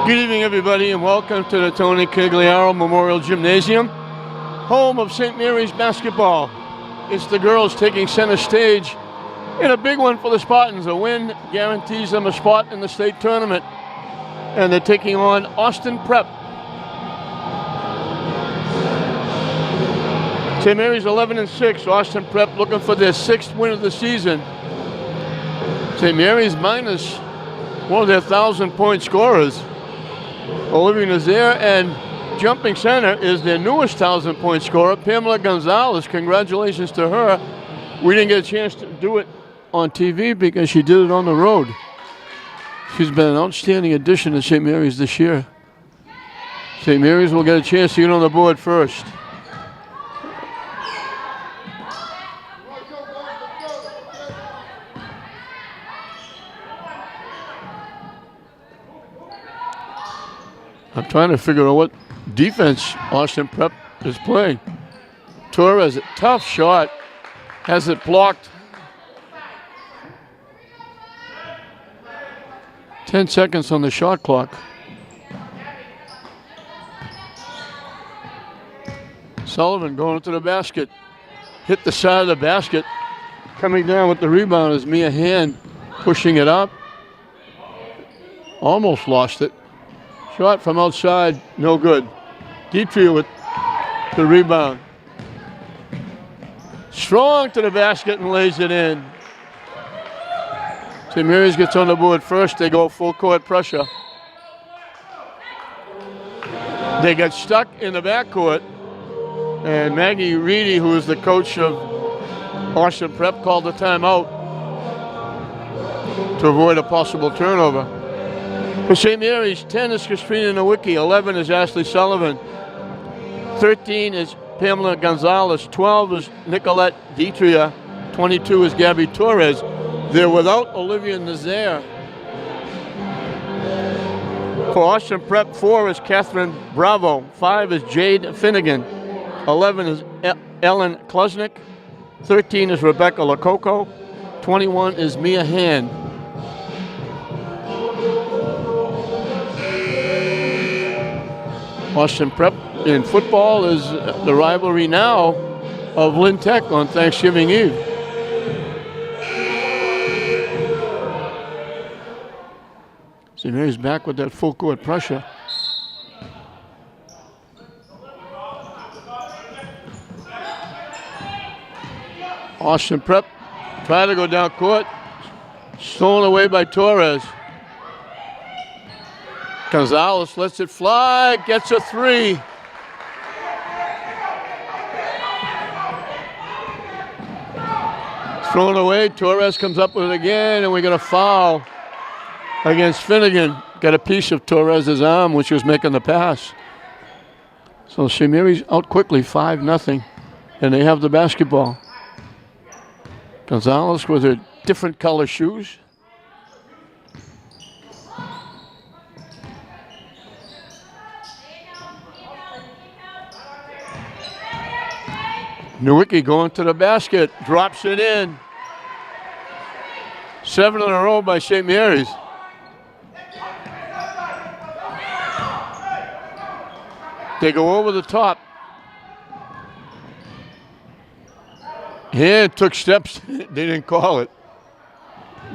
Good evening, everybody, and welcome to the Tony Cagliaro Memorial Gymnasium, home of St. Mary's basketball. It's the girls taking center stage in a big one for the Spartans. A win guarantees them a spot in the state tournament, and they're taking on Austin Prep. St. Mary's 11-6. Austin Prep looking for their 6th win of the season. St. Mary's minus one of their 1,000-point scorers. Olivia Nazaire, and jumping center is their newest 1,000-point scorer, Pamela Gonzalez. Congratulations to her. We didn't get a chance to do it on TV because she did it on the road. She's been an outstanding addition to St. Mary's this year. St. Mary's will get a chance to get on the board first. I'm trying to figure out what defense Austin Prep is playing. Torres, a tough shot, has it blocked. 10 seconds on the shot clock. Sullivan going to the basket. Hit the side of the basket. Coming down with the rebound is Mia Hand, pushing it up. Almost lost it. Shot from outside, no good. Dietrich with the rebound. Strong to the basket and lays it in. St. Mary's gets on the board first. They go full court pressure. They get stuck in the backcourt, and Maggie Reedy, who is the coach of Austin Prep, called the timeout to avoid a possible turnover. For St. Mary's, 10 is Katrina Nowicki, 11 is Ashley Sullivan, 13 is Pamela Gonzalez, 12 is Nicolette Dietrich, 22 is Gabby Torres. They're without Olivia Nazaire. For Austin Prep, 4 is Catherine Bravo, 5 is Jade Finnegan, 11 is Ellen Klesnick, 13 is Rebecca Lococo, 21 is Mia Hand. Austin Prep in football is the rivalry now of Lynn Tech on Thanksgiving Eve. St. Mary's back with that full court pressure. Austin Prep try to go down court. Stolen away by Torres. Gonzalez lets it fly, gets a 3. Thrown away, Torres comes up with it again, and we got a foul against Finnegan. Got a piece of Torres' arm when she was making the pass. So St. Mary's out quickly, 5-0, and they have the basketball. Gonzalez with her different color shoes. Nowicki going to the basket, drops it in. 7 in a row by St. Mary's. They go over the top. Hand took steps, they didn't call it.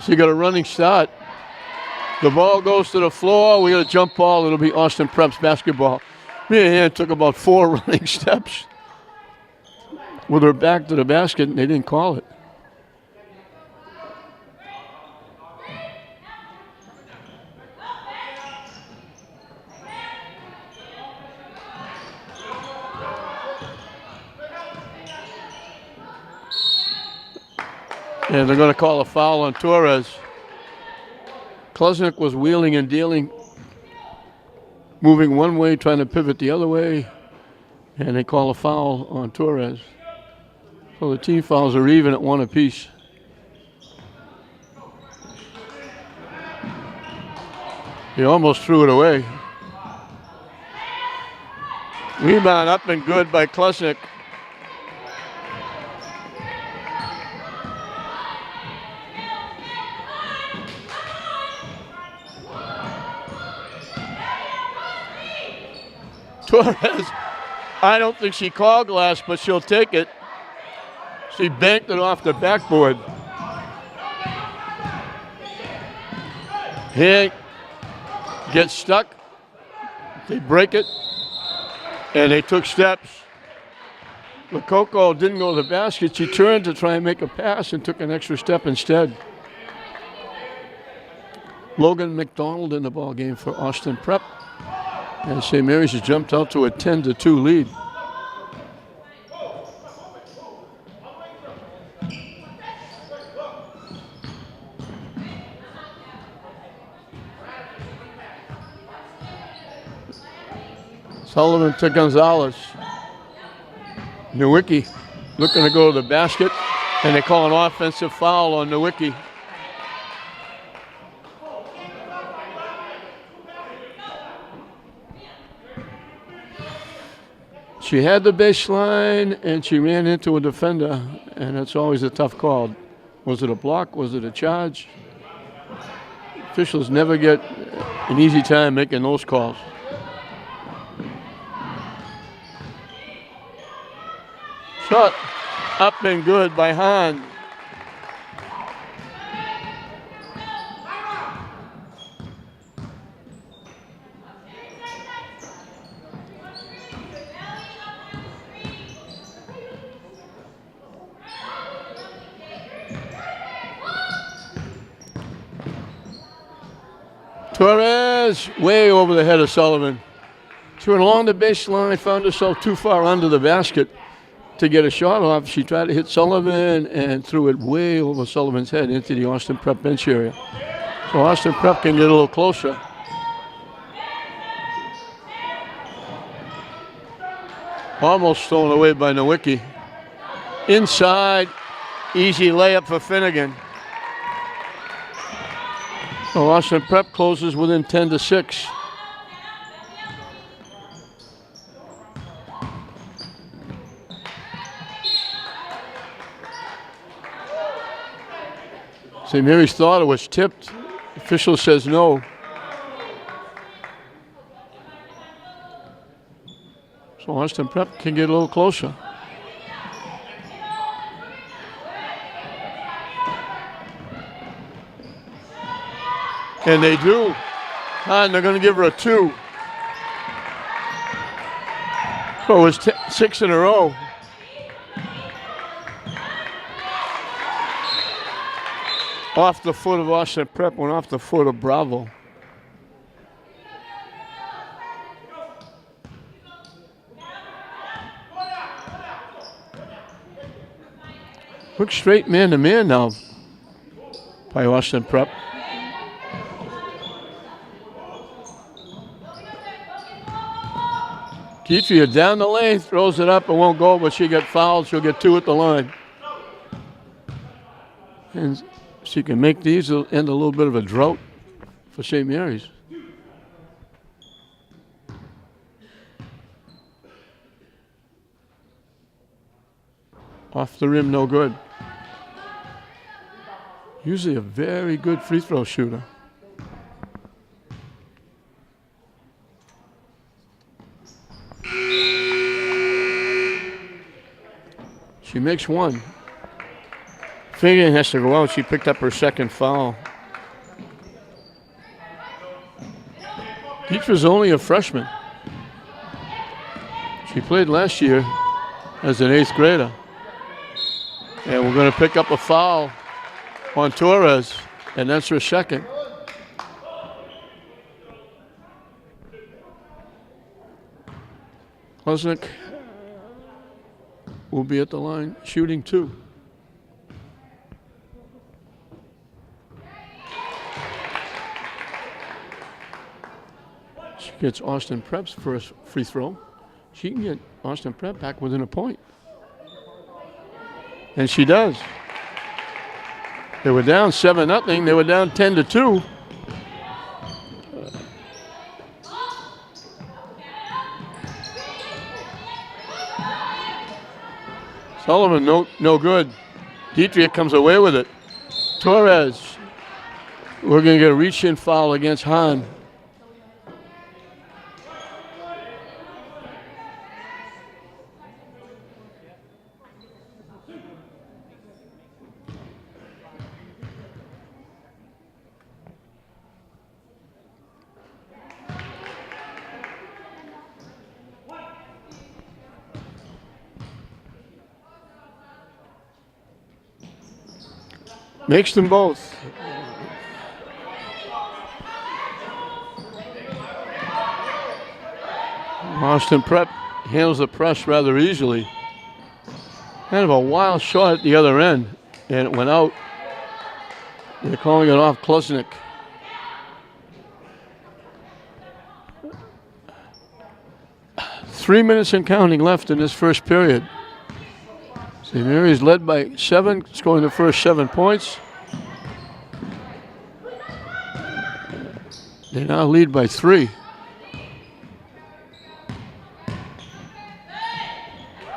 So you got a running start. The ball goes to the floor, we got a jump ball, it'll be Austin Prep's basketball. Mia Hand took about 4 running steps with her back to the basket, and they didn't call it. And they're going to call a foul on Torres. Klesnick was wheeling and dealing, moving one way, trying to pivot the other way, and they call a foul on Torres. So the team fouls are even at 1 apiece. He almost threw it away. Rebound up and good by Klesnick. Torres, I don't think she called glass, but she'll take it. She banked it off the backboard. Here, gets stuck. They break it, and they took steps. Lococo didn't go to the basket. She turned to try and make a pass and took an extra step instead. Logan McDonald in the ball game for Austin Prep. And St. Mary's has jumped out to a 10-2 lead. Sullivan to Gonzalez. Nowicki looking to go to the basket, and they call an offensive foul on Nowicki. She had the baseline, and she ran into a defender, and it's always a tough call. Was it a block? Was it a charge? Officials never get an easy time making those calls. Shot up and good by Hahn. Torres way over the head of Sullivan. She went along the baseline, found herself too far under the basket to get a shot off. She tried to hit Sullivan and threw it way over Sullivan's head into the Austin Prep bench area. So Austin Prep can get a little closer. Almost stolen away by Nowicki. Inside, easy layup for Finnegan. So Austin Prep closes within 10-6. St. Mary's thought it was tipped. Official says no. So Austin Prep can get a little closer. And they do. And they're going to give her a 2. So it was 6 in a row. Off the foot of Austin Prep, went off the foot of Bravo. Look straight man-to-man now by Austin Prep. Deitria down the lane, throws it up, it won't go, but she got fouled. She'll get 2 at the line. And she can make these end a little bit of a drought for St. Mary's. Off the rim, no good. Usually a very good free throw shooter. She makes 1. Finnegan has to go out. She picked up her second foul. Dietrich's only a freshman. She played last year as an 8th grader. And we're going to pick up a foul on Torres, and that's her second. Klesnik will be at the line shooting 2. She gets Austin Prep's first free throw. She can get Austin Prep back within a point. And she does. They were down 7-0. They were down 10-2. Sullivan, no good. Deitria comes away with it. Torres, we're going to get a reach-in foul against Hahn. Makes them both. Austin Prep handles the press rather easily. Kind of a wild shot at the other end, and it went out. They're calling it off Klesnik. Three minutes and counting left in this first period. St. Mary's led by 7, scoring the first 7 points. They now lead by 3.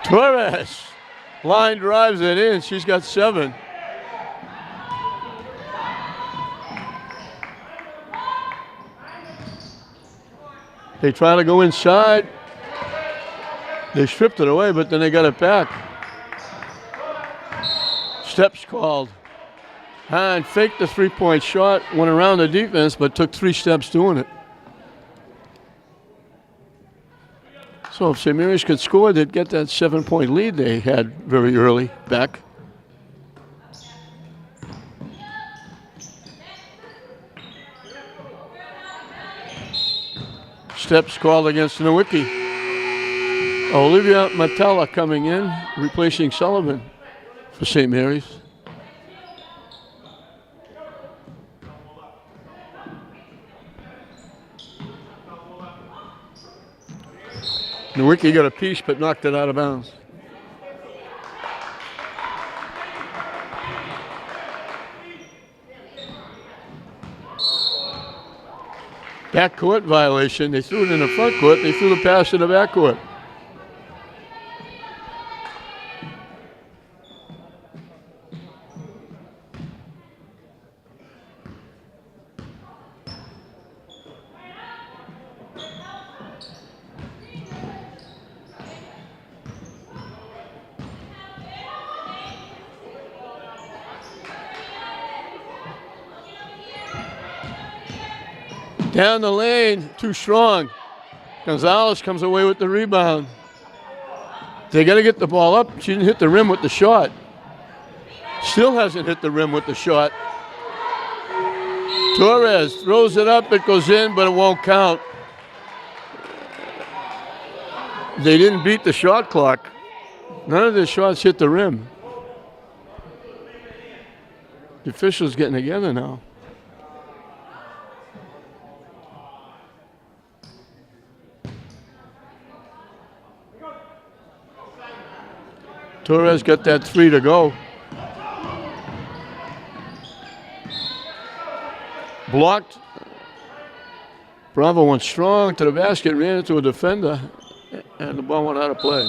Torres, line drives it in. She's got 7. They try to go inside. They stripped it away, but then they got it back. Steps called. Hahn faked the 3-point shot, went around the defense, but took 3 steps doing it. So if St. Mary's could score, they'd get that 7-point lead they had very early back. Steps called against Nowicki. Olivia Matella coming in, replacing Sullivan for St. Mary's. Nowicki got a piece but knocked it out of bounds. Backcourt violation. They threw it in the front court. They threw the pass in the backcourt. Down the lane, too strong. Gonzalez comes away with the rebound. They got to get the ball up. She didn't hit the rim with the shot. Still hasn't hit the rim with the shot. Torres throws it up. It goes in, but it won't count. They didn't beat the shot clock. None of the shots hit the rim. The officials getting together now. Torres got that 3 to go. Blocked. Bravo went strong to the basket, ran into a defender, and the ball went out of play.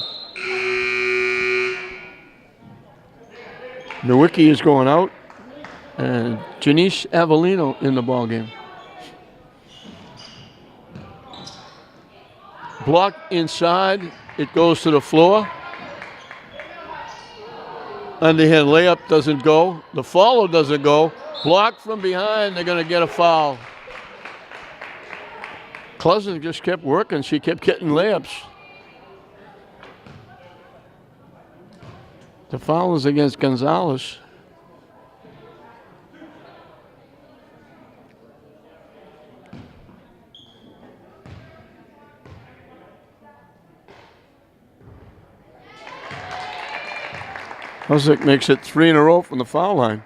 Nowicki is going out, and Janice Avellino in the ball game. Blocked inside. It goes to the floor. Underhand layup doesn't go. The follow doesn't go. Blocked from behind. They're going to get a foul. Klesnik just kept working. She kept getting layups. The foul is against Gonzalez. Klesnik makes it 3 in a row from the foul line.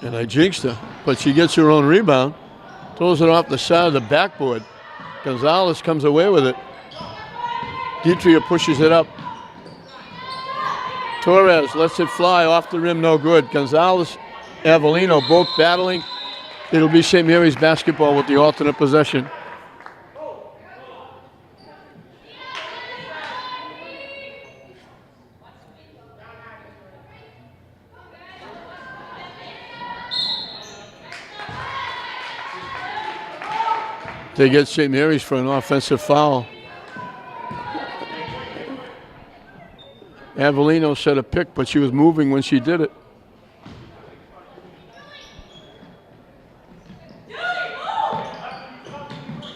And I jinxed her, but she gets her own rebound, throws it off the side of the backboard. Gonzalez comes away with it. Dietria pushes it up. Torres lets it fly off the rim, no good. Gonzalez, Avellino both battling. It'll be St. Mary's basketball with the alternate possession. They get St. Mary's for an offensive foul. Avellino set a pick, but she was moving when she did it.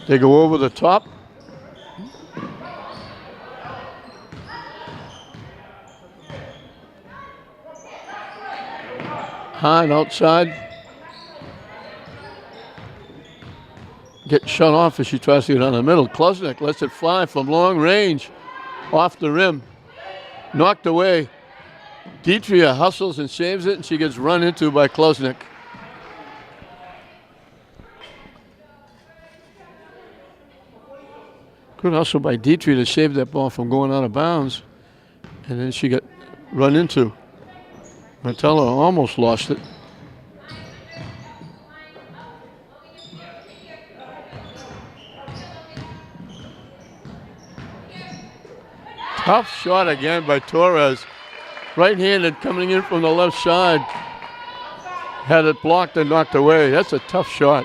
They go over the top. Hahn outside. Getting shut off as she tries to get on the middle. Klesnik lets it fly from long range. Off the rim. Knocked away. Deitria hustles and saves it, and she gets run into by Klesnik. Good hustle by Deitria to save that ball from going out of bounds. And then she got run into. Metella almost lost it. Tough shot again by Torres. Right-handed coming in from the left side. Had it blocked and knocked away. That's a tough shot.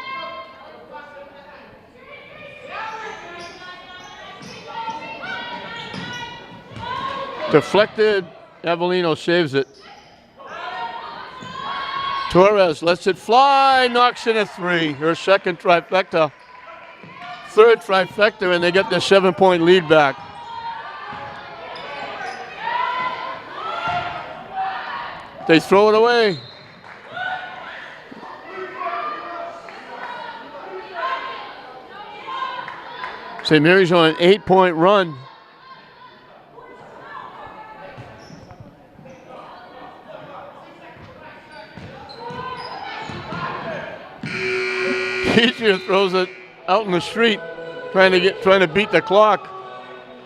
Deflected. Avellino saves it. Torres lets it fly. Knocks in a three. Her second trifecta. Third trifecta, and they get their 7-point lead back. They throw it away. St. Mary's on an 8-point run. Deitria throws it out in the street, trying to beat the clock.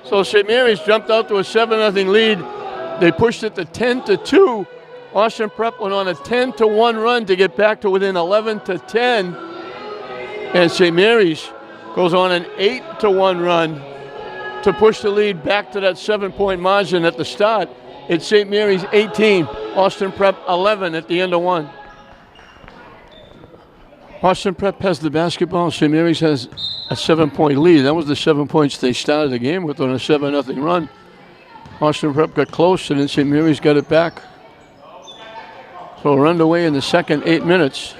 So St. Mary's jumped out to a 7-0 lead. They pushed it to 10-2. Austin Prep went on a 10-1 run to get back to within 11-10. And St. Mary's goes on an 8-1 run to push the lead back to that 7-point margin at the start. It's St. Mary's 18, Austin Prep 11 at the end of one. Austin Prep has the basketball. St. Mary's has a 7-point lead. That was the 7 points they started the game with on a 7-0 run. Austin Prep got close, and then St. Mary's got it back. So we're underway in the second 8 minutes.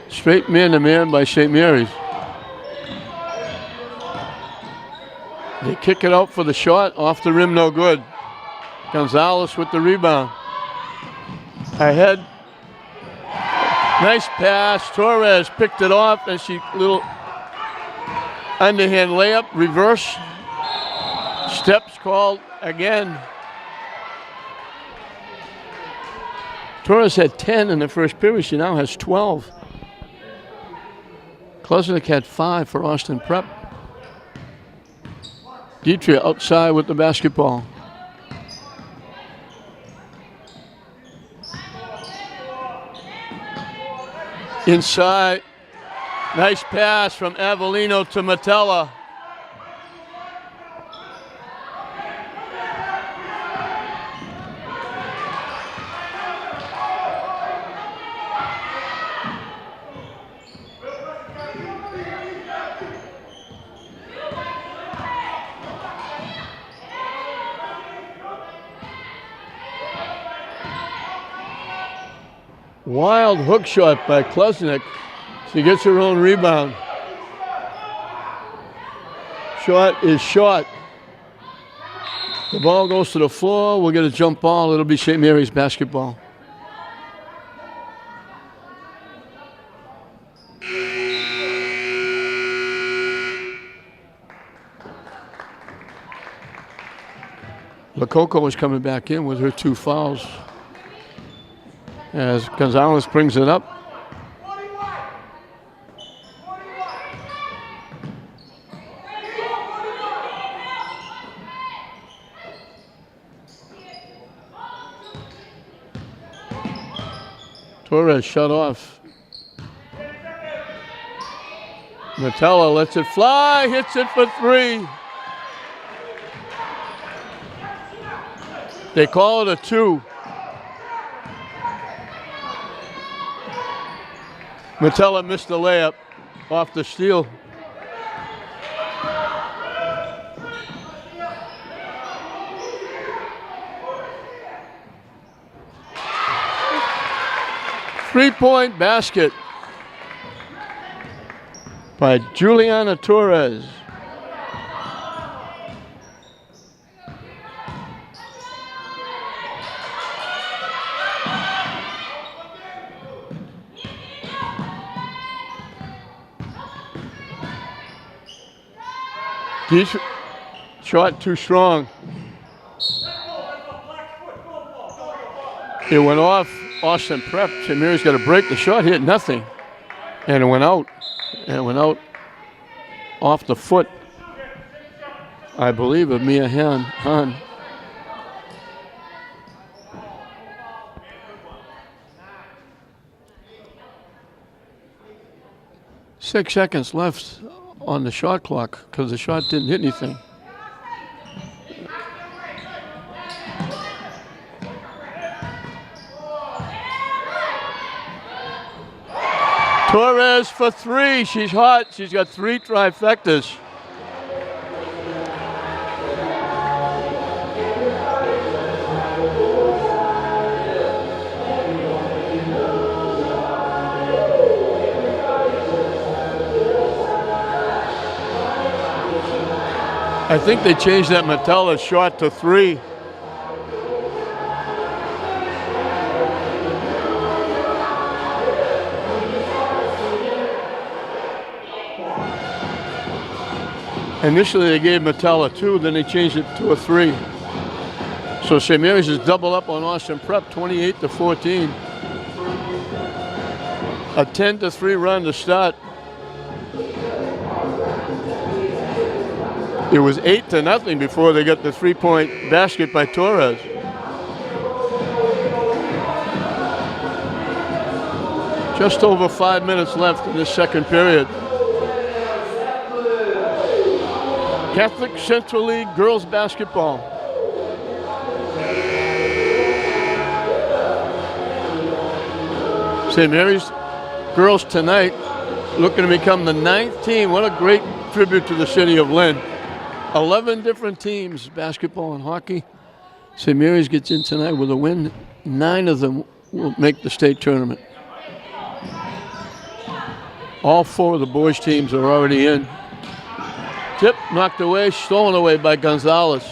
Straight man-to-man by St. Mary's. They kick it out for the shot. Off the rim, no good. Gonzalez with the rebound. Ahead. Nice pass. Torres picked it off, and she little underhand layup, reverse. Steps called again. Torres had 10 in the first period. She now has 12. Klesnik had 5 for Austin Prep. Deitria outside with the basketball. Inside. Nice pass from Avellino to Metella. Wild hook shot by Klesnik. She gets her own rebound. Shot is shot. The ball goes to the floor. We'll get a jump ball. It'll be St. Mary's basketball. Lococo is coming back in with her 2 fouls. As Gonzalez brings it up. Torres shut off. Metella lets it fly, hits it for 3. They call it a 2. Metella missed the layup off the steal. Three-point basket by Juliana Torres. Deep shot too strong. It went off Austin Prep. St. Mary's got to break. The shot hit nothing. And it went out. And it went out off the foot, I believe, of Mia Han. Six seconds left on the shot clock because the shot didn't hit anything. Torres for three. She's hot. She's got 3 trifectas. I think they changed that Metella shot to 3. Initially they gave Metella 2, then they changed it to a 3. So St. Mary's is double up on Austin Prep, 28-14. A 10-3 run to start. It was 8-0 before they got the 3-point basket by Torres. Just over 5 minutes left in this second period. Catholic Central League girls basketball. St. Mary's girls tonight looking to become the 9th team. What a great tribute to the city of Lynn. 11 different teams, basketball and hockey. St. Mary's gets in tonight with a win. 9 of them will make the state tournament. All 4 of the boys' teams are already in. Tip knocked away, stolen away by Gonzalez.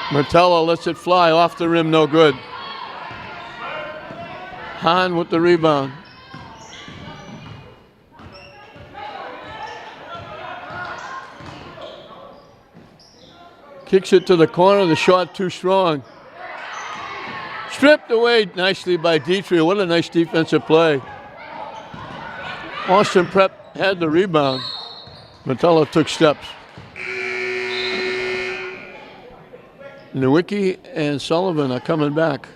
Metella lets it fly off the rim, no good. Hahn with the rebound. Kicks it to the corner, the shot too strong. Stripped away nicely by Dietrich. What a nice defensive play. Austin Prep had the rebound. Metella took steps. Nowicki and Sullivan are coming back.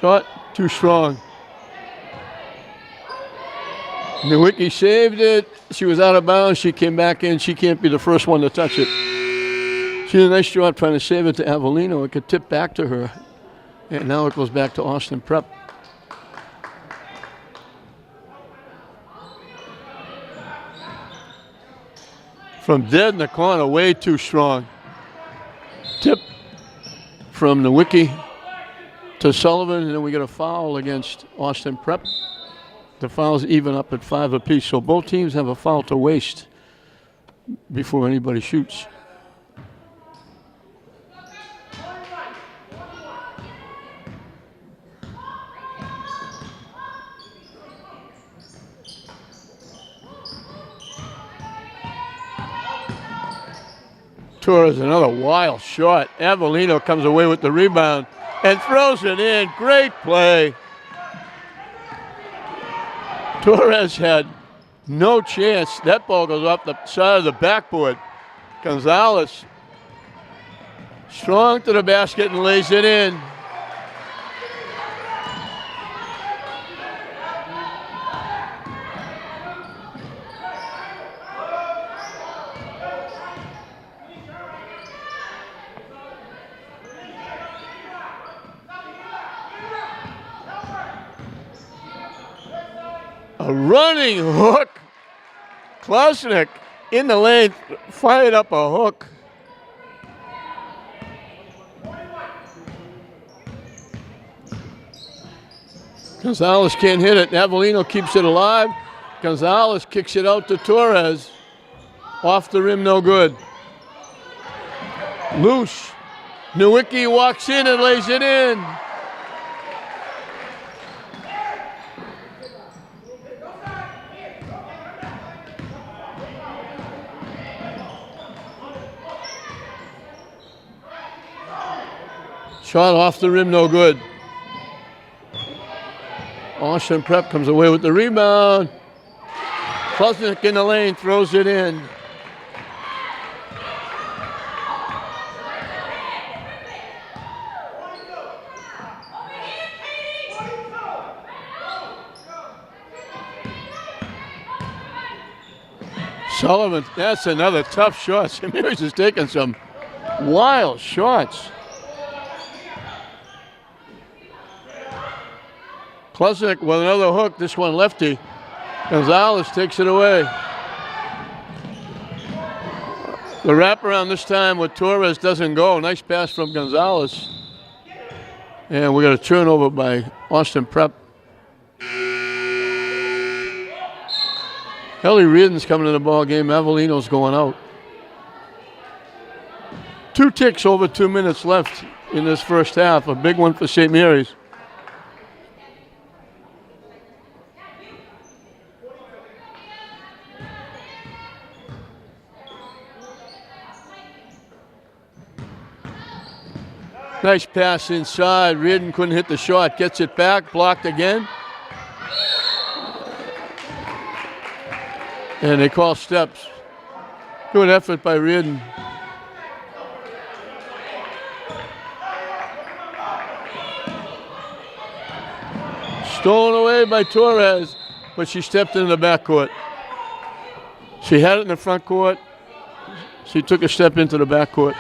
Shot too strong. Nowicki saved it. She was out of bounds. She came back in. She can't be the first one to touch it. She did a nice job trying to save it to Avellino. It could tip back to her. And now it goes back to Austin Prep. From dead in the corner, way too strong. Tip from Nowicki to Sullivan, and then we get a foul against Austin Prep. The fouls even up at 5 apiece, so both teams have a foul to waste before anybody shoots. Torres, another wild shot. Avellino comes away with the rebound and throws it in. Great play. Torres had no chance. That ball goes off the side of the backboard. Gonzalez strong to the basket and lays it in. A running hook. Klasnick in the lane, fired up a hook. Gonzalez can't hit it. Avellino keeps it alive. Gonzalez kicks it out to Torres. Off the rim, no good. Loose. Nowicki walks in and lays it in. Shot off the rim, no good. Austin Prep comes away with the rebound. Klesnick in the lane, throws it in. Sullivan, that's another tough shot. St. Mary's is taking some wild shots. Klesnick with another hook, this one lefty. Gonzalez takes it away. The wraparound this time with Torres doesn't go. Nice pass from Gonzalez. And we got a turnover by Austin Prep. Ellie Reardon's coming to the ball game. Avellino's going out. 2 ticks over 2 minutes left in this first half. A big one for St. Mary's. Nice pass inside. Reardon couldn't hit the shot. Gets it back. Blocked again. And they call steps. Good effort by Reardon. Stolen away by Torres, but she stepped into the backcourt. She had it in the front court. She took a step into the backcourt.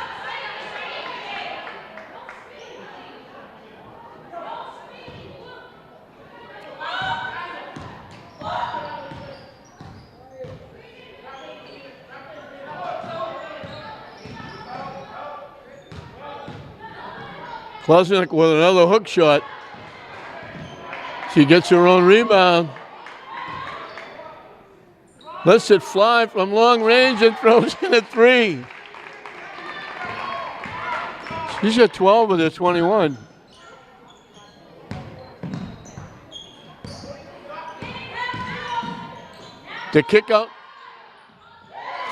Klesnick with another hook shot. She gets her own rebound. Lets it fly from long range and throws in a 3. She's got 12 of the 21. The kick out.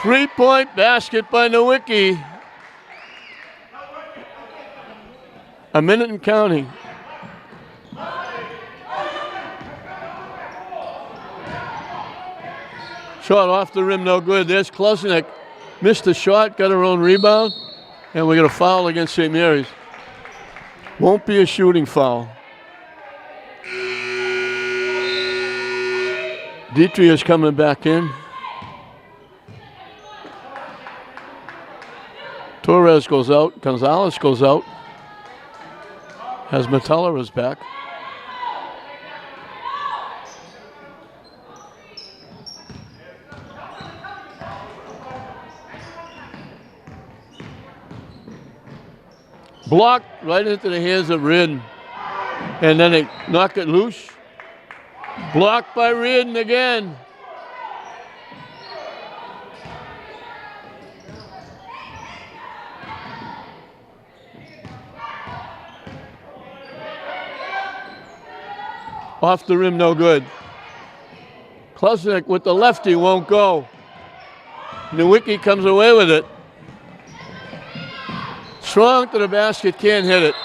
3-point basket by Nowicki. A minute and counting. Shot off the rim, no good. There's Klesnick. Missed the shot, got her own rebound, and we got a foul against St. Mary's. Won't be a shooting foul. Dietrich is coming back in. Torres goes out. Gonzalez goes out. As Metella is back. Blocked right into the hands of Reardon. And then they knock it loose. Blocked by Reardon again. Off the rim, no good. Klesnick with the lefty won't go. Nowicki comes away with it. Strong to the basket, can't hit it.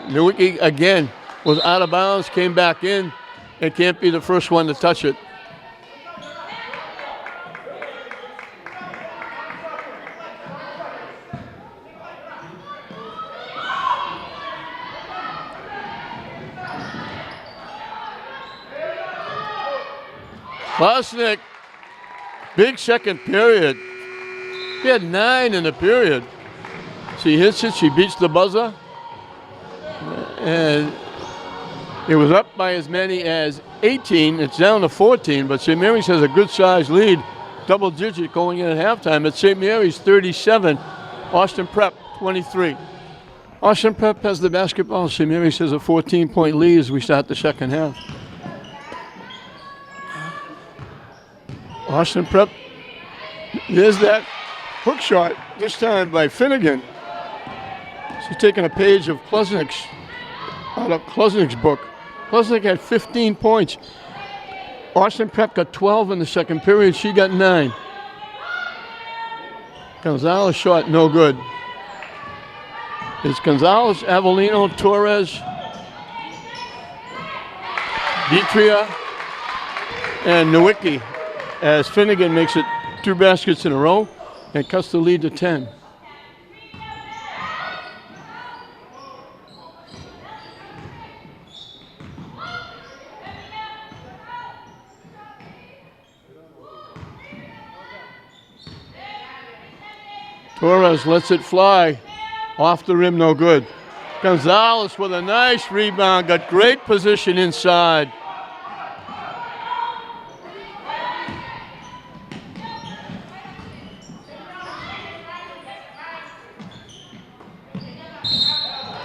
Nowicki again was out of bounds, came back in, and can't be the first one to touch it. Klesnick, big second period. He had 9 in the period. She hits it, she beats the buzzer. And it was up by as many as 18. It's down to 14, but St. Mary's has a good sized lead. Double digit going in at halftime. At St. Mary's 37, Austin Prep 23. Austin Prep has the basketball. St. Mary's has a 14-point lead as we start the second half. Austin Prep, there's that hook shot, this time by Finnegan. She's taking a page of Klesnik's, out of Klesnik's book. Klesnik had 15 points. Austin Prep got 12 in the second period. She got 9. Gonzalez shot no good. It's Gonzalez, Avellino, Torres, Ditria, and Nowicki as Finnegan makes it 2 baskets in a row and cuts the lead to 10. Torres lets it fly. Off the rim, no good. Gonzalez with a nice rebound, got great position inside.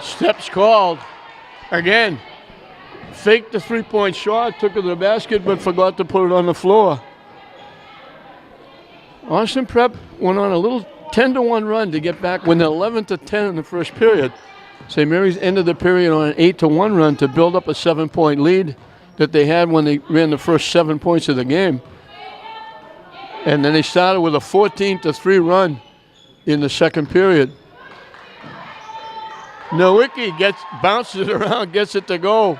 Steps called. Again, faked the three-point shot, took it to the basket, but forgot to put it on the floor. Austin Prep went on a little 10-1 run to get back, win 11-10 in the first period. St. Mary's ended the period on an 8-1 run to build up a 7-point lead that they had when they ran the first 7 points of the game. And then they started with a 14-3 run in the second period. Nowicki bounces it around, gets it to go.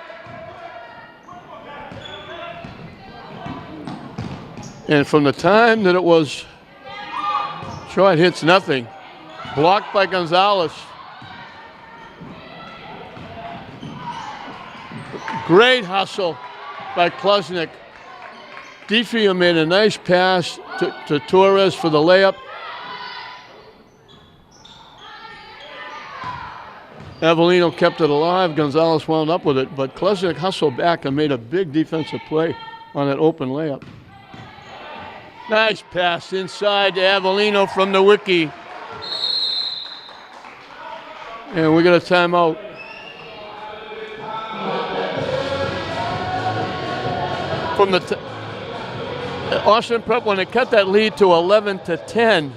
And from the time that it was short hits nothing, blocked by Gonzalez. Great hustle by Klesnik. Defia made a nice pass to Torres for the layup. Avellino kept it alive. Gonzalez wound up with it, but Klesnik hustled back and made a big defensive play on that open layup. Nice pass inside to Avellino from Nowicki. And we got a timeout. From the Austin Prep, when they cut that lead to 11-10,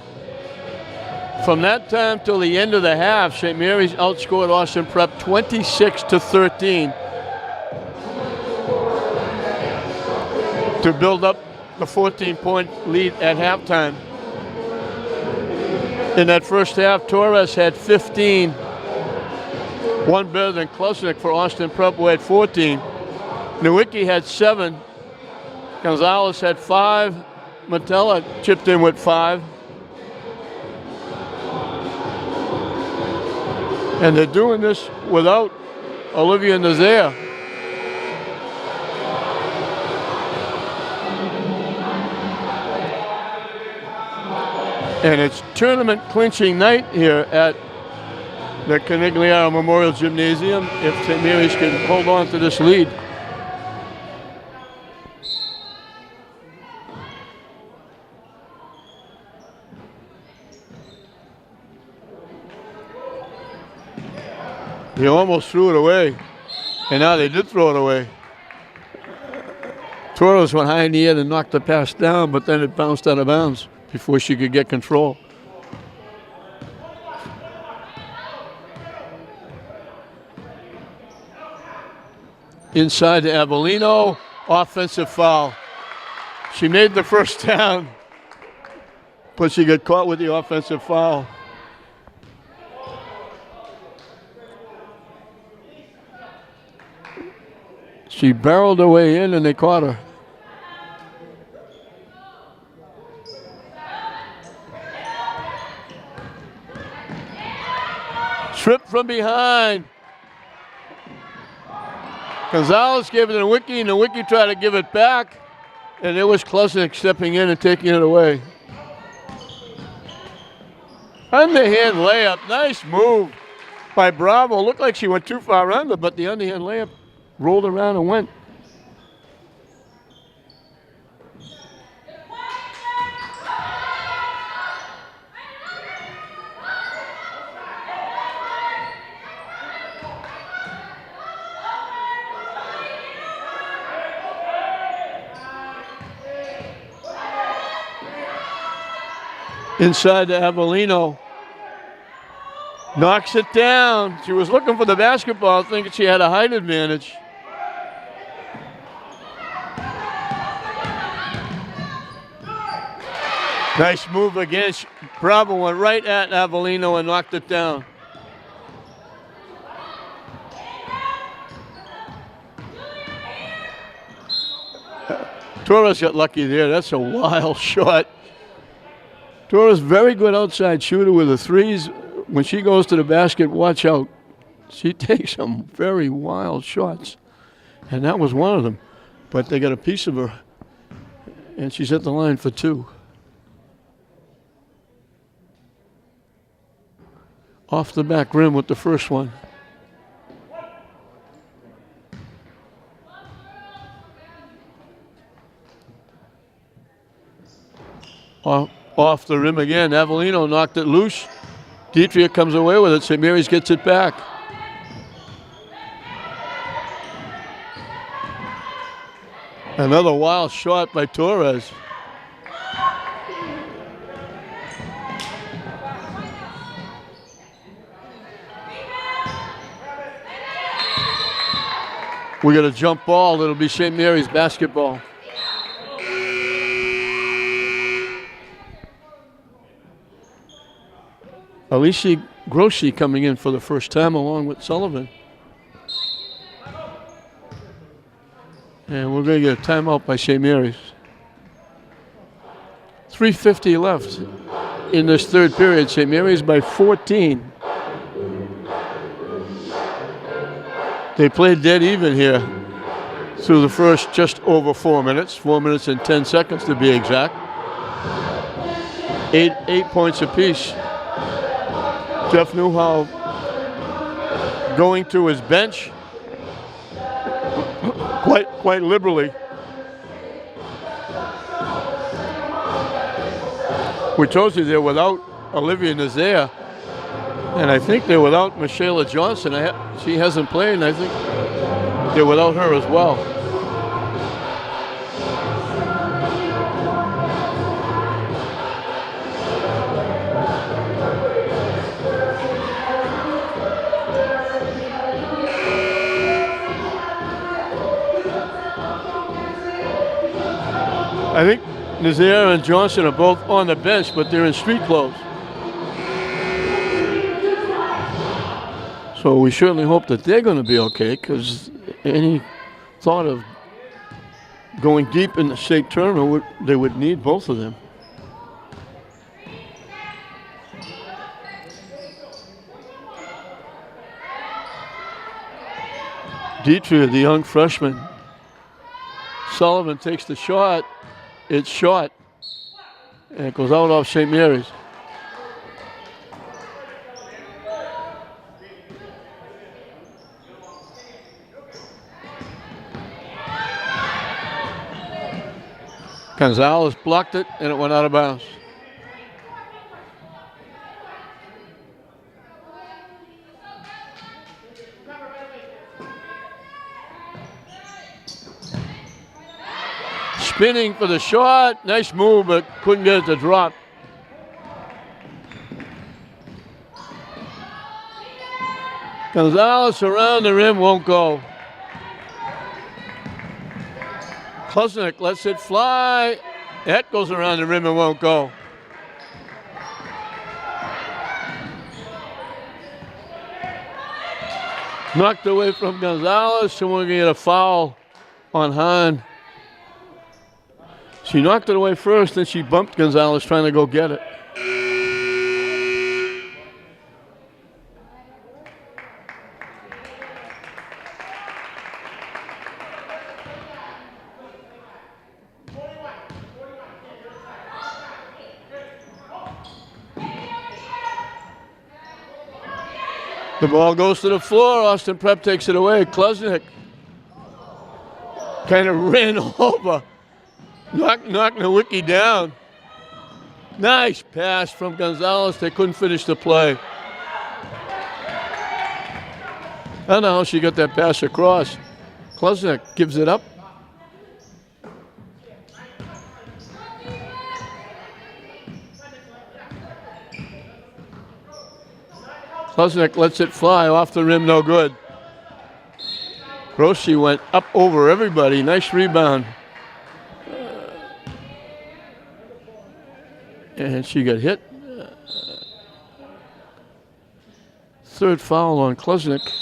from that time till the end of the half, St. Mary's outscored Austin Prep 26-13 to build up the 14-point lead at halftime. In that first half, Torres had 15, one better than Klesnik for Austin Prep, who had 14. Nowicki had 7. Gonzalez had 5. Matella chipped in with 5. And they're doing this without Olivia Nazaire. And it's tournament clinching night here at the Canigliaro Memorial Gymnasium if St. Mary's can hold on to this lead. They almost threw it away, and now they did throw it away. Torres went high in the air and knocked the pass down, but then it bounced out of bounds before she could get control. Inside to Avellino, offensive foul. She made the first down, but she got caught with the offensive foul. She barreled her way in and they caught her. Stripped from behind. Gonzalez gave it to Nowicki, and Nowicki tried to give it back, and it was Klesnik stepping in and taking it away. Underhand layup, nice move by Bravo. Looked like she went too far under, but the underhand layup rolled around and went. Inside to Avellino. Knocks it down. She was looking for the basketball, thinking she had a height advantage. Nice move again. Bravo went right at Avellino and knocked it down. Torres got lucky there. That's a wild shot. Torres, very good outside shooter with the threes. When she goes to the basket, watch out. She takes some very wild shots. And that was one of them. But they got a piece of her. And she's at the line for two. Off the back rim with the first one. Off the rim again. Avellino knocked it loose. Deitria comes away with it. St. Mary's gets it back. Another wild shot by Torres. We got a jump ball. It'll be St. Mary's basketball. Alicia Grossi coming in for the first time along with Sullivan. And we're going to get a timeout by St. Mary's. 3:50 left in this third period. St. Mary's by 14. They played dead even here through the first just over 4 minutes. 4 minutes and 10 seconds to be exact. Eight points apiece. Jeff Newhow going to his bench quite liberally. We told you they're without Olivia Nazaire, and I think they're without Michaela Johnson. She hasn't played, and I think they're without her as well. I think Nazaire and Johnson are both on the bench, but they're in street clothes. So we certainly hope that they're going to be okay, because any thought of going deep in the state tournament, they would need both of them. Deitria, the young freshman. Sullivan takes the shot. It's short, and it goes out off St. Mary's. Gonzalez blocked it, and it went out of bounds. Spinning for the shot. Nice move, but couldn't get it to drop. Gonzalez around the rim, won't go. Klesnik lets it fly. That goes around the rim and won't go. Knocked away from Gonzalez, so we're going to get a foul on Hahn. She knocked it away first, then she bumped Gonzalez trying to go get it. The ball goes to the floor. Austin Prep takes it away. Klesnik kind of ran over. Knocked Nowicki down. Nice pass from Gonzalez. They couldn't finish the play. I don't know how she got that pass across. Klesnik gives it up. Klesnick lets it fly off the rim, no good. Rossi went up over everybody. Nice rebound. And she got hit. Third foul on Klesnick.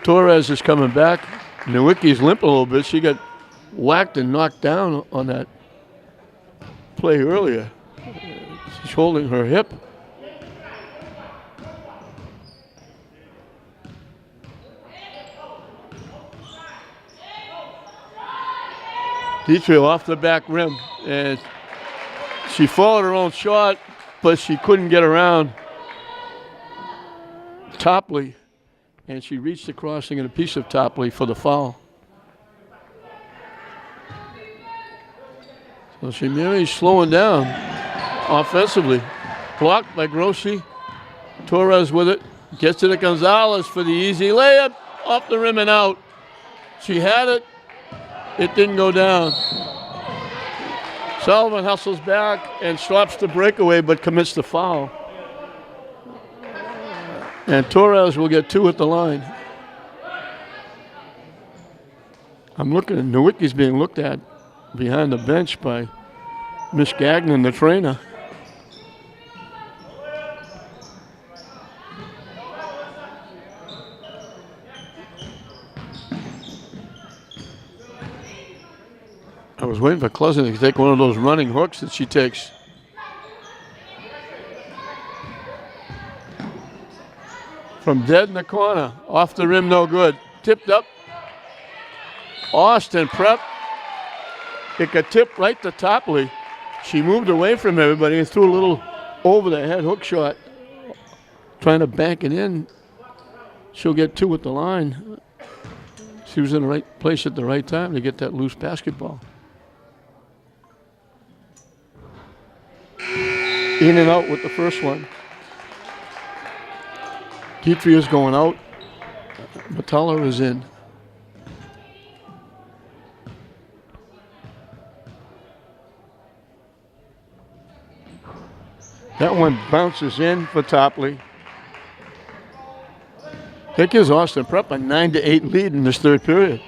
Torres is coming back. Nowicki's limping a little bit. She got whacked and knocked down on that play earlier. She's holding her hip. Dietrich off the back rim, and she followed her own shot, but she couldn't get around Topley, and she reached the crossing and a piece of Topley for the foul. So St. Mary's slowing down offensively. Blocked by Grossi. Torres with it. Gets it to Gonzalez for the easy layup. Off the rim and out. She had it. It didn't go down. Sullivan hustles back and stops the breakaway but commits the foul. And Torres will get 2 at the line. I'm looking at Nowicki's being looked at behind the bench by Miss Gagnon, the trainer. I was waiting for Klesnick to take one of those running hooks that she takes. From dead in the corner, off the rim, no good. Tipped up. Austin Prep. It got tipped right to Topley. She moved away from everybody and threw a little over-the-head hook shot. Trying to bank it in. She'll get 2 at the line. She was in the right place at the right time to get that loose basketball. In and out with the first one. Dietrich is going out. Metalla is in. That one bounces in for Topley. That gives Austin Prep a 9-8 lead in this third period.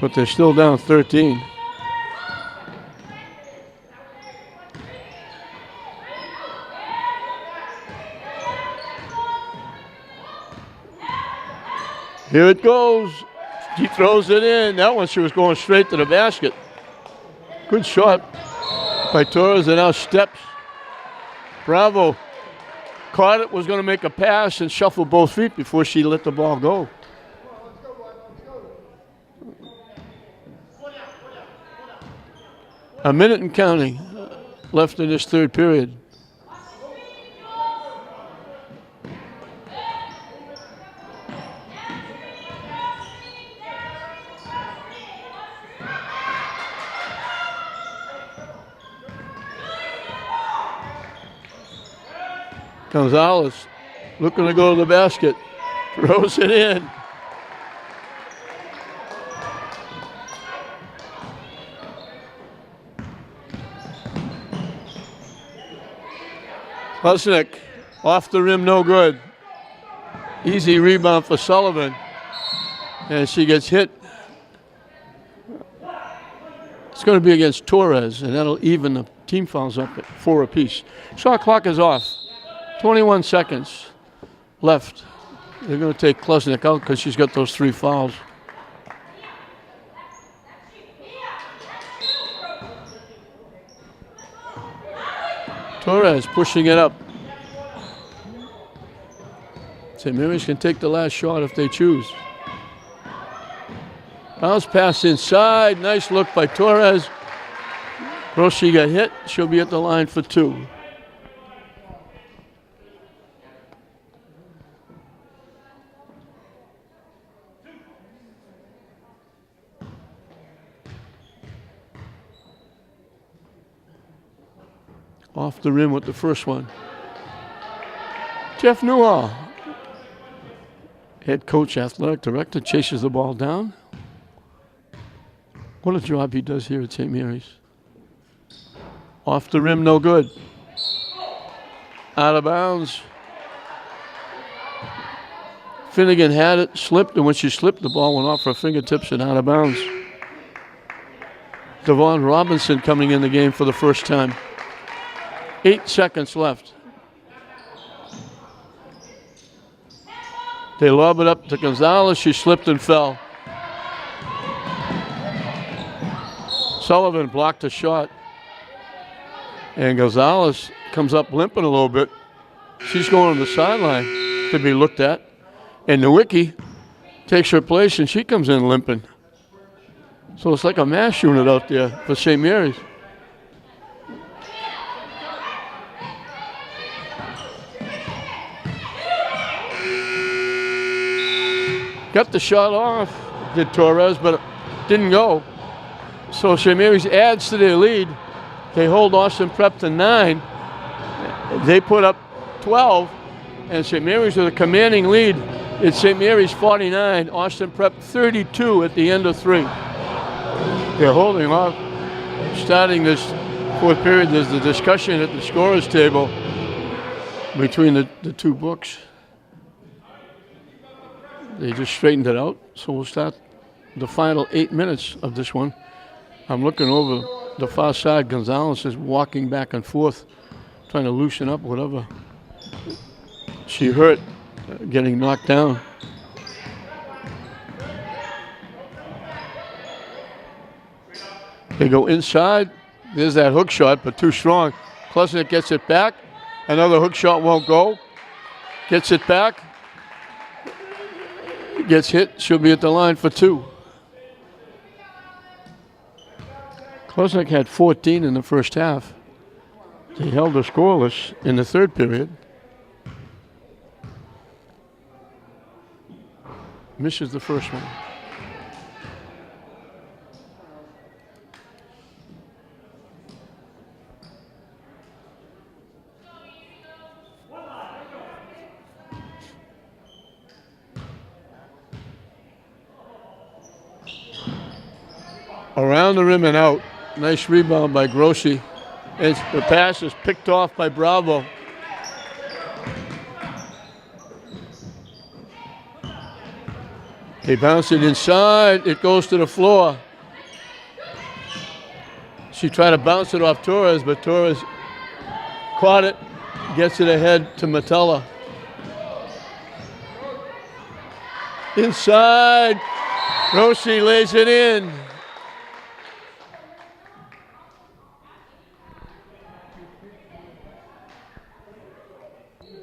But they're still down 13. Here it goes. She throws it in. That one, she was going straight to the basket. Good shot by Torres, and now steps. Bravo. Caught it, was going to make a pass and shuffle both feet before she let the ball go. A minute and counting left in this third period. Gonzalez looking to go to the basket. Throws it in. Klesnick off the rim, no good. Easy rebound for Sullivan. And she gets hit. It's going to be against Torres, and that'll even the team fouls up at 4 apiece. Shot clock is off. 21 seconds left. They're going to take Klesnick out because she's got those 3 fouls. Torres pushing it up. St. Mary's can take the last shot if they choose. Bounce pass inside. Nice look by Torres. Grossi got hit. She'll be at the line for 2. Off the rim with the first one. Jeff Newell, head coach, athletic director, chases the ball down. What a job he does here at St. Mary's. Off the rim, no good. out of bounds. Finnegan had it, slipped, and when she slipped, the ball went off her fingertips and out of bounds. Devon Robinson coming in the game for the first time. 8 seconds left. They lob it up to Gonzalez. She slipped and fell. Sullivan blocked a shot. And Gonzalez comes up limping a little bit. She's going on the sideline to be looked at. And Nowicki takes her place, and she comes in limping. So it's like a mass unit out there for St. Mary's. Got the shot off, did Torres, but it didn't go. So St. Mary's adds to their lead. They hold Austin Prep to 9. They put up 12, and St. Mary's with a commanding lead. It's St. Mary's 49, Austin Prep 32 at the end of 3. They're holding off. Starting this fourth period, there's the discussion at the scorer's table between the two books. They just straightened it out, so we'll start the final 8 minutes of this one. I'm looking over the far side. Gonzalez is walking back and forth, trying to loosen up whatever she hurt, getting knocked down. They go inside. There's that hook shot, but too strong. Klesnick gets it back. Another hook shot won't go. Gets it back. Gets hit. She'll be at the line for 2. Klesnick had 14 in the first half. They held her scoreless in the third period. Misses the first one. Around the rim and out. Nice rebound by Grossi. And the pass is picked off by Bravo. They bounce it inside. It goes to the floor. She tried to bounce it off Torres, but Torres caught it, gets it ahead to Metella. Inside. Grossi lays it in.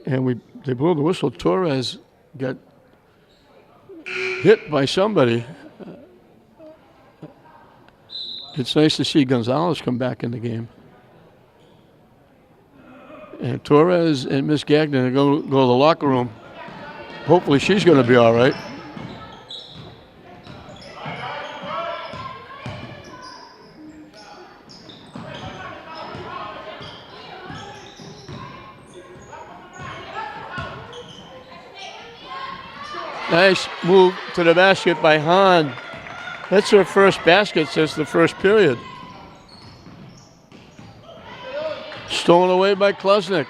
And they blew the whistle. Torres got hit by somebody. It's nice to see Gonzalez come back in the game. And Torres and Miss Gagnon go to the locker room. Hopefully she's going to be all right. Nice move to the basket by Hahn. That's her first basket since the first period. Stolen away by Klesnick.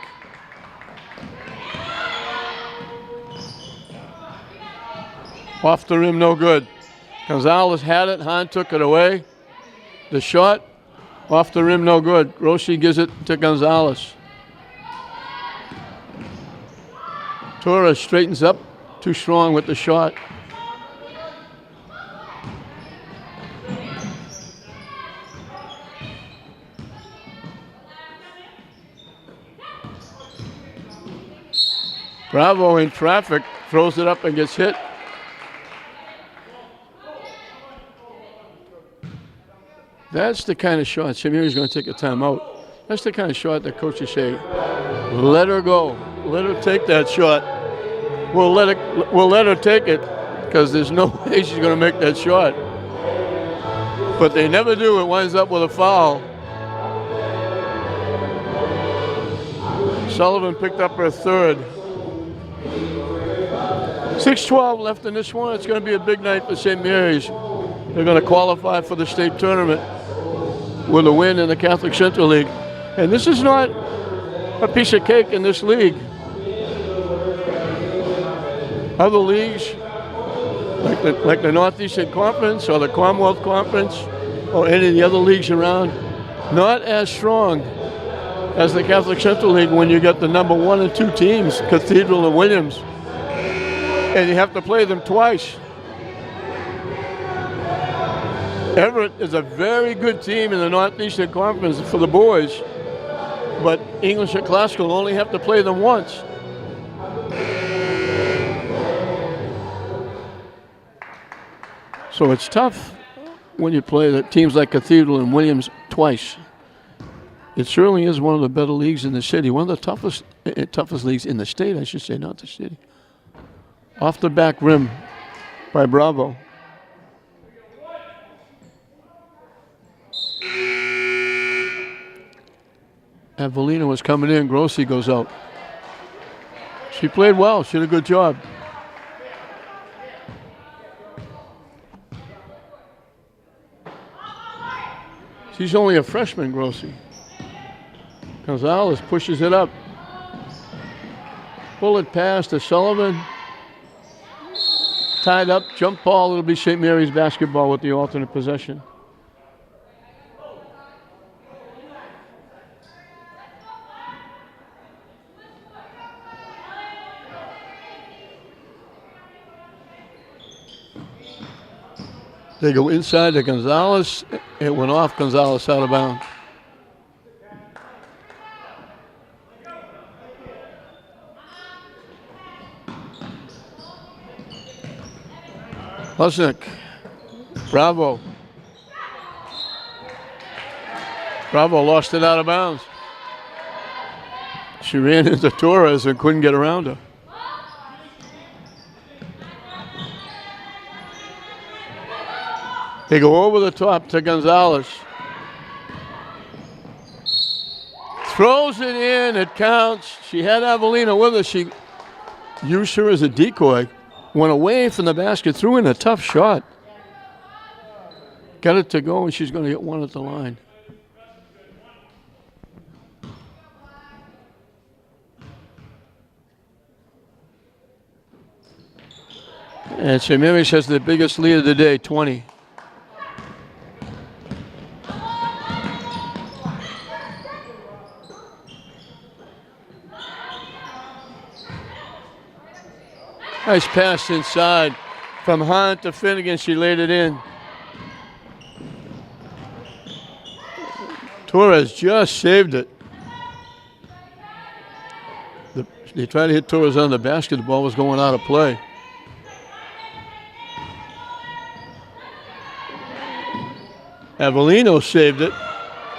Off the rim, no good. Gonzalez had it. Hahn took it away. The shot, off the rim, no good. Grossi gives it to Gonzalez. Torres straightens up. Too strong with the shot. Bravo in traffic, throws it up and gets hit. That's the kind of shot. Samir's going to take a timeout. That's the kind of shot that coaches say, let her go. Let her take that shot. We'll let her take it because there's no way she's going to make that shot. But they never do. It winds up with a foul. Sullivan picked up her third. 6:12 left in this one. It's going to be a big night for St. Mary's. They're going to qualify for the state tournament with a win in the Catholic Central League. And this is not a piece of cake in this league. Other leagues, like the Northeastern Conference or the Commonwealth Conference or any of the other leagues around, not as strong as the Catholic Central League when you got the number 1 and 2 teams, Cathedral and Williams, and you have to play them twice. Everett is a very good team in the Northeastern Conference for the boys, but English and Classical only have to play them once. So it's tough when you play the teams like Cathedral and Williams twice. It certainly is one of the better leagues in the city, one of the toughest leagues in the state, I should say, not the city. Off the back rim by Bravo. Avelina was coming in, Grossi goes out. She played well, she did a good job. She's only a freshman, Grossi. Gonzalez pushes it up. Bullet pass to Sullivan. Tied up, jump ball. It'll be St. Mary's basketball with the alternate possession. They go inside to Gonzalez. It went off. Gonzalez out of bounds. Lesnick. Bravo. Bravo lost it out of bounds. She ran into Torres and couldn't get around her. They go over the top to Gonzalez. Throws it in, it counts. She had Avelina with her. She used her as a decoy. Went away from the basket, threw in a tough shot. Got it to go, and she's going to get one at the line. And St. Mary's has the biggest lead of the day, 20. Nice pass inside from Hunt to Finnegan. She laid it in. Torres just saved it. They tried to hit Torres on the basket. The ball was going out of play. Avelino saved it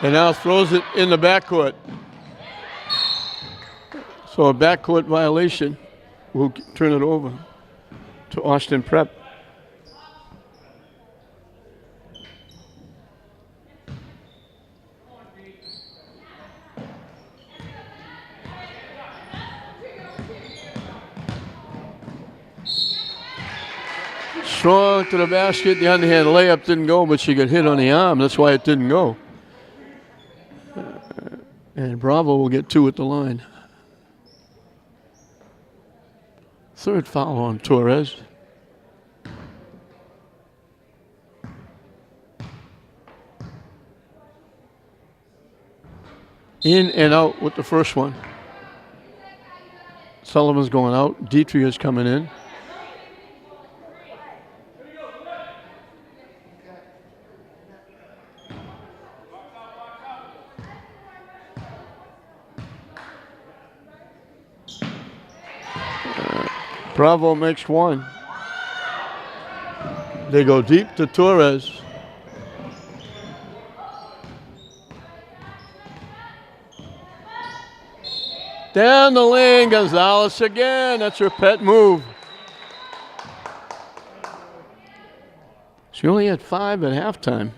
and now throws it in the backcourt. So a backcourt violation. We'll turn it over to Austin Prep. Strong to the basket. The underhand layup didn't go, but she got hit on the arm. That's why it didn't go. And Bravo will get 2 at the line. Third foul on Torres. In and out with the first one. Sullivan's going out. Dietrich is coming in. Bravo makes one. They go deep to Torres. Down the lane, Gonzalez again. That's her pet move. She only had 5 at halftime.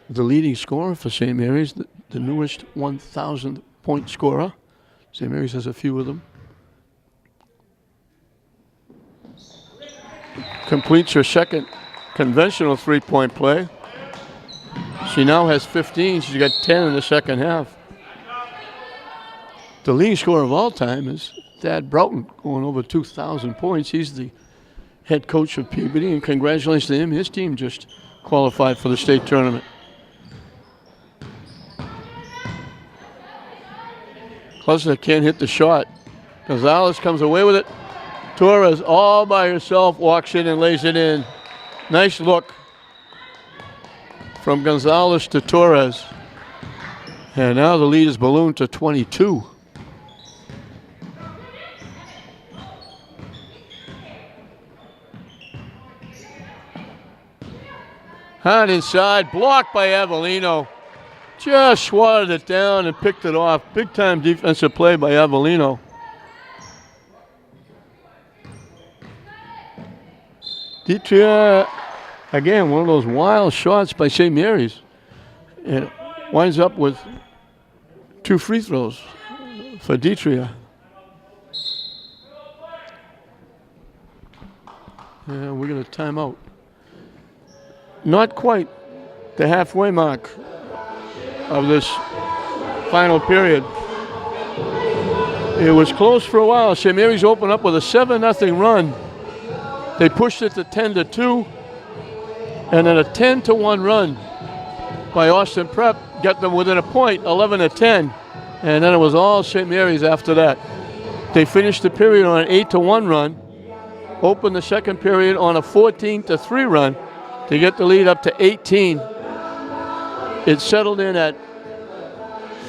The leading scorer for St. Mary's, the newest 1,000 point scorer. St. Mary's has a few of them. Completes her second conventional three-point play. She now has 15. She's got 10 in the second half. The leading scorer of all time is Thad Broughton, going over 2,000 points. He's the head coach of Peabody, and congratulations to him. His team just qualified for the state tournament. Klesner can't hit the shot. Gonzalez comes away with it. Torres all by herself walks in and lays it in. Nice look from Gonzalez to Torres. And now the lead is ballooned to 22. Hard inside, blocked by Avellino. Just swatted it down and picked it off. Big time defensive play by Avellino. Ditria, again, one of those wild shots by St. Mary's. And it winds up with 2 free throws for Ditria. And we're going to time out. Not quite the halfway mark of this final period. It was close for a while. St. Mary's opened up with a 7-0 run. They pushed it to 10-2, and then a 10-1 run by Austin Prep got them within a point, 11-10, and then it was all St. Mary's after that. They finished the period on an 8-1 run, opened the second period on a 14-3 run to get the lead up to 18. It settled in at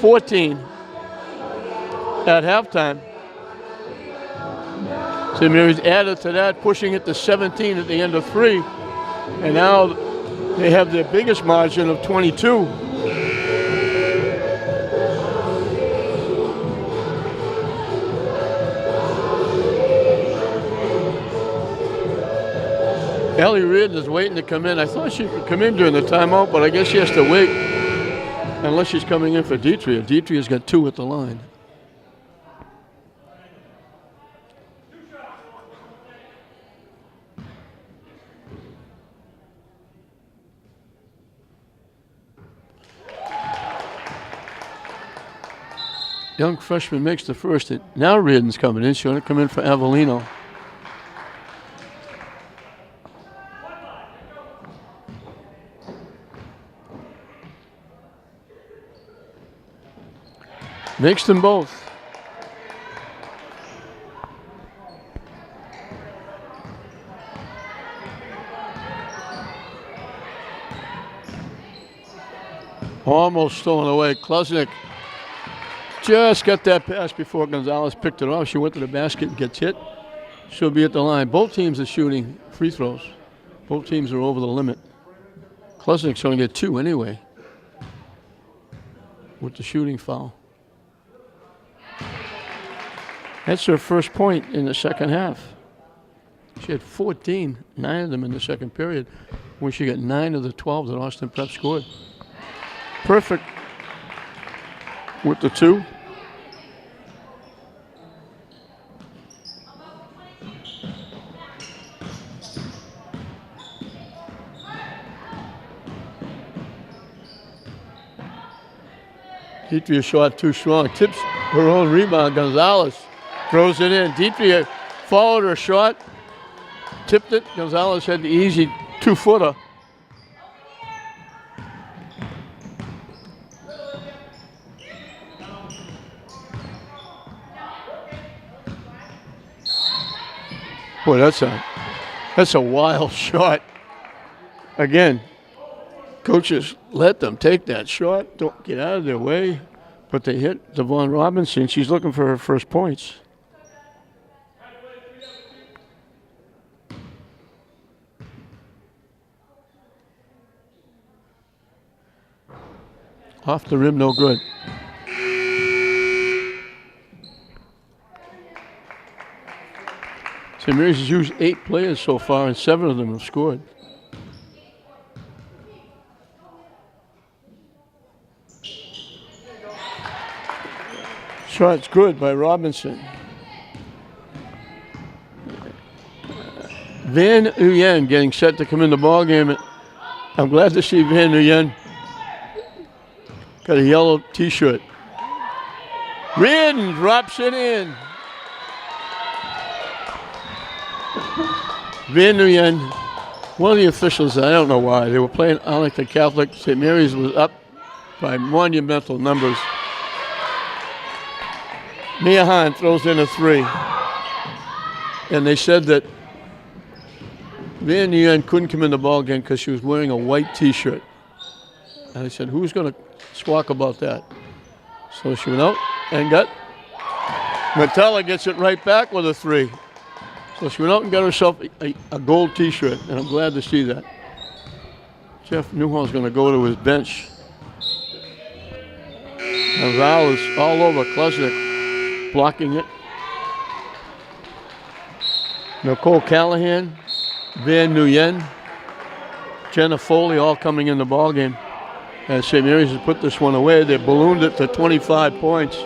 14 at halftime. St. Mary's added to that, pushing it to 17 at the end of 3. And now they have their biggest margin of 22. Ellie Reardon is waiting to come in. I thought she could come in during the timeout, but I guess she has to wait unless she's coming in for Ditria. Ditria's got 2 at the line. Young freshman makes the first. Now Reardon's coming in. She's going to come in for Avellino. Makes them both. Almost stolen away. Klesnick just got that pass before Gonzalez picked it off. She went to the basket and gets hit. She'll be at the line. Both teams are shooting free throws. Both teams are over the limit. Klesnick's going to get 2 anyway with the shooting foul. That's her first point in the second half. She had 14, 9 of them in the second period, when she got 9 of the 12 that Austin Prep scored. Perfect with the 2. Ditria shot too strong. Tips her own rebound. Gonzalez throws it in. Ditria followed her shot, tipped it. Gonzalez had the easy 2-footer. Boy, that's a wild shot. Again, coaches let them take that shot. Don't get out of their way. But they hit Devon Robinson. She's looking for her first points. Off the rim, no good. St. Mary's has used 8 players so far, and 7 of them have scored. Shot's good by Robinson. Van Uyen getting set to come in the ball game. I'm glad to see Van Uyen got a yellow T-shirt. Reardon drops it in. Van Nguyen, one of the officials, I don't know why, they were playing Arlington Catholic. St. Mary's was up by monumental numbers. Mia Hahn throws in a 3. And they said that Van Nguyen couldn't come in the ball game because she was wearing a white T-shirt. And I said, who's going to squawk about that? So she went out and got, Metella gets it right back with a 3. So she went out and got herself a gold T-shirt, and I'm glad to see that. Jeff Newhall's going to go to his bench. And Val is all over Klesnik, blocking it. Nicole Callahan, Van Nguyen, Jenna Foley all coming in the ballgame. And St. Mary's has put this one away. They ballooned it to 25 points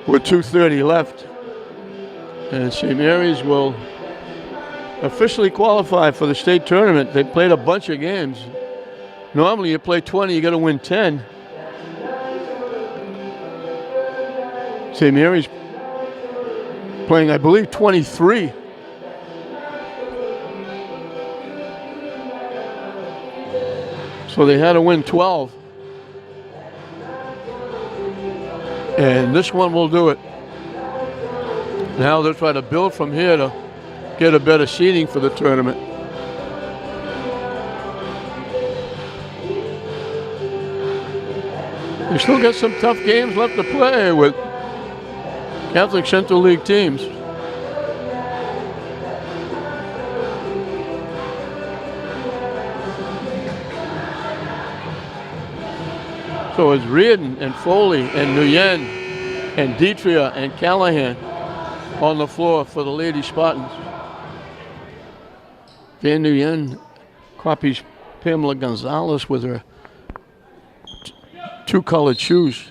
with 2:30 left. And St. Mary's will officially qualify for the state tournament. They played a bunch of games. Normally you play 20, you got to win 10. St. Mary's playing, I believe, 23. So they had to win 12. And this one will do it. Now they'll try to build from here to get a better seeding for the tournament. They still got some tough games left to play with Catholic Central League teams. So it's Reardon and Foley and Nguyen and Dietria and Callahan on the floor for the Lady Spartans. Van Nguyen copies Pamela Gonzalez with her two colored shoes.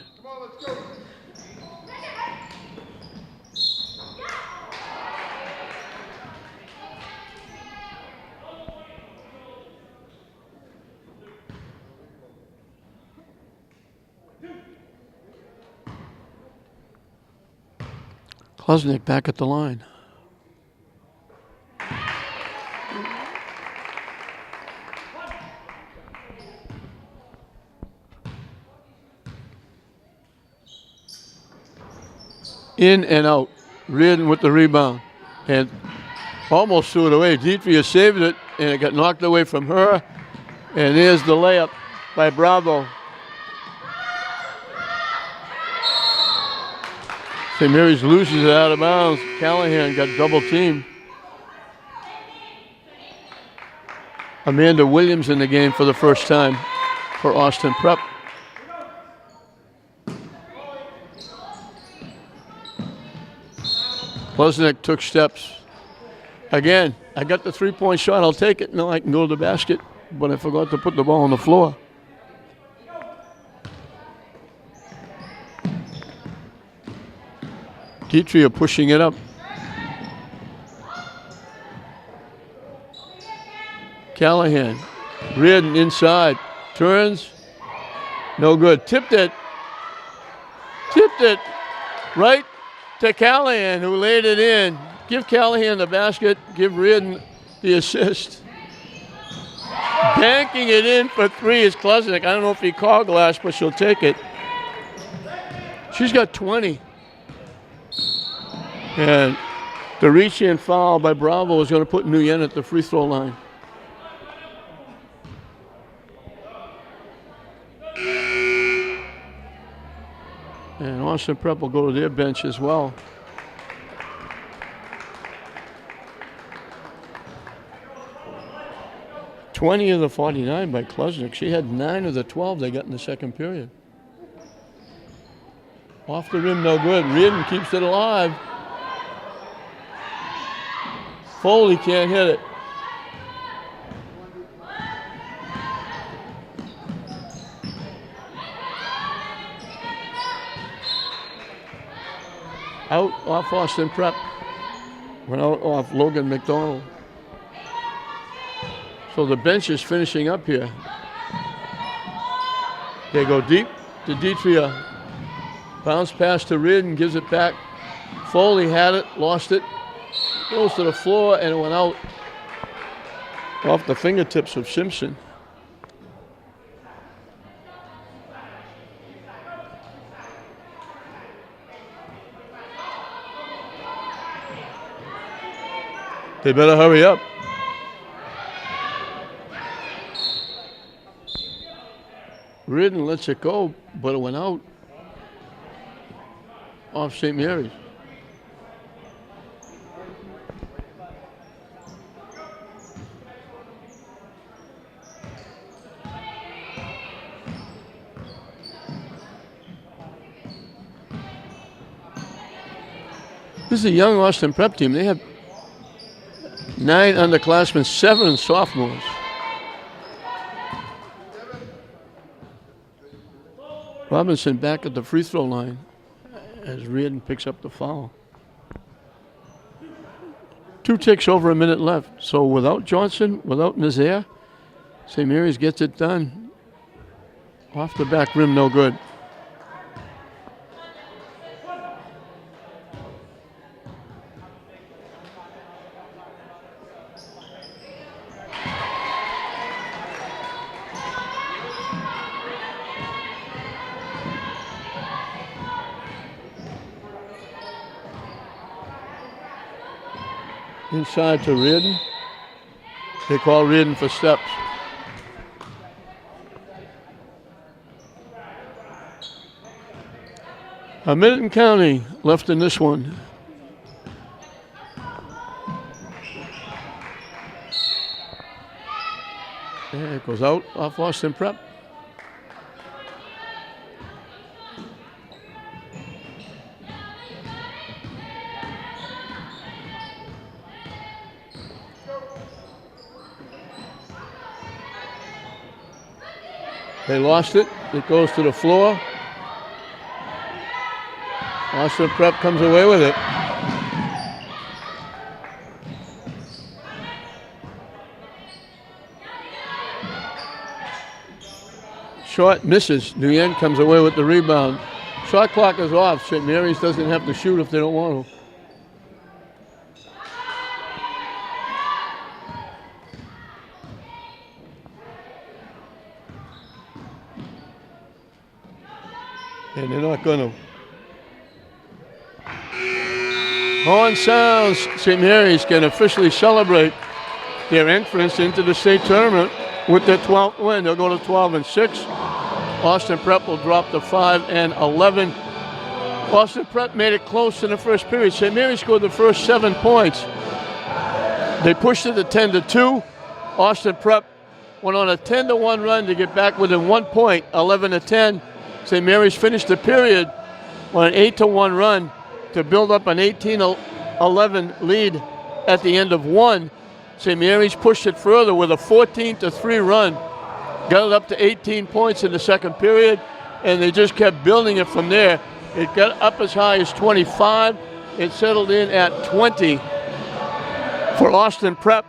Klesnik back at the line. In and out. Reardon with the rebound. And almost threw it away. Dietria saved it, and it got knocked away from her. And there's the layup by Bravo. St. Mary's loses it out of bounds. Callahan got double teamed. Amanda Williams in the game for the first time for Austin Prep. Klesnik took steps. Again, I got the three-point shot. I'll take it. No, I can go to the basket, but I forgot to put the ball on the floor. Dietria pushing it up. Callahan. Reardon inside. Turns. No good. Tipped it. Tipped it right to Callahan, who laid it in. Give Callahan the basket. Give Reardon the assist. Banking it in for 3 is Klesnik. I don't know if he called glass, but she'll take it. She's got 20. And the reach-in foul by Bravo is going to put Nguyen at the free throw line. And Austin Prep will go to their bench as well. "20 of the 49 by Klesnik. She had 9 of the 12 they got in the second period. Off the rim, no good. Reardon keeps it alive. Foley can't hit it. Out off Austin Prep. Went out off Logan McDonald. So the bench is finishing up here. They go deep to Dietria. Bounce pass to Reardon, gives it back. Foley had it, lost it. Goes to the floor, and it went out off the fingertips of Simpson. They better hurry up. Reardon lets it go, but it went out off St. Mary's. This is a young Austin Prep team. They have 9 underclassmen, 7 sophomores. Robinson back at the free throw line as Reardon picks up the foul. 2 ticks over a minute left. So without Johnson, without Nazaire, St. Mary's gets it done. Off the back rim, no good. Inside to Reardon. They call Reardon for steps. A minute and counting left in this one. And it goes out off Austin Prep. They lost it. It goes to the floor. Austin Prep comes away with it. Short misses. Nguyen comes away with the rebound. Shot clock is off. St. Mary's doesn't have to shoot if they don't want to. And they're not going to. Horn sounds. St. Mary's can officially celebrate their entrance into the state tournament with their 12th win. They'll go to 12-6. Austin Prep will drop to 5-11. Austin Prep made it close in the first period. St. Mary's scored the first 7 points. They pushed it to 10-2. Austin Prep went on a 10-1 run to get back within 1 point, 11-10. St. Mary's finished the period on an 8-1 run to build up an 18-11 lead at the end of 1. St. Mary's pushed it further with a 14-3 run, got it up to 18 points in the second period, and they just kept building it from there. It got up as high as 25. It settled in at 20 for Austin Prep.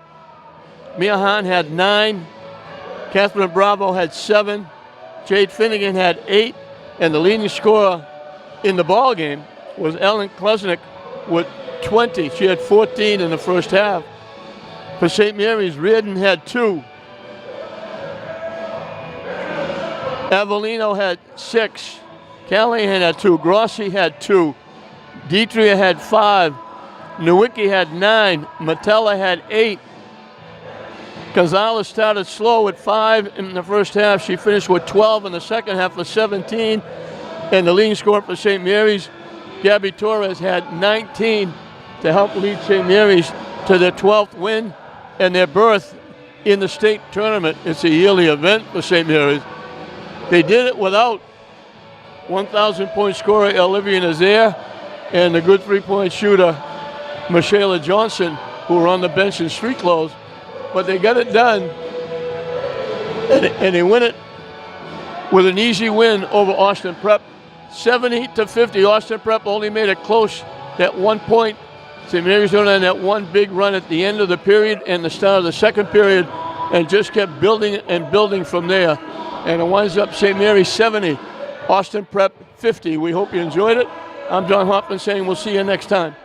Mia Hahn had 9. Catherine Bravo had 7. Jade Finnegan had 8. And the leading scorer in the ball game was Ellen Klesnick with 20. She had 14 in the first half. For St. Mary's, Reardon had 2. Avellino had 6. Callahan had 2. Grossi had 2. Dietria had 5. Nowicki had 9. Matella had 8. Gonzalez started slow at 5 in the first half. She finished with 12 in the second half for 17. And the leading scorer for St. Mary's, Gabby Torres, had 19 to help lead St. Mary's to their 12th win and their berth in the state tournament. It's a yearly event for St. Mary's. They did it without 1,000-point scorer Olivia Nazaire and the good 3-point shooter Michaela Johnson, who were on the bench in street clothes. But they got it done, and they win it with an easy win over Austin Prep. 70-50. Austin Prep only made it close at 1 point. St. Mary's on that one big run at the end of the period and the start of the second period, and just kept building and building from there. And it winds up St. Mary's 70, Austin Prep 50. We hope you enjoyed it. I'm John Hoffman saying we'll see you next time.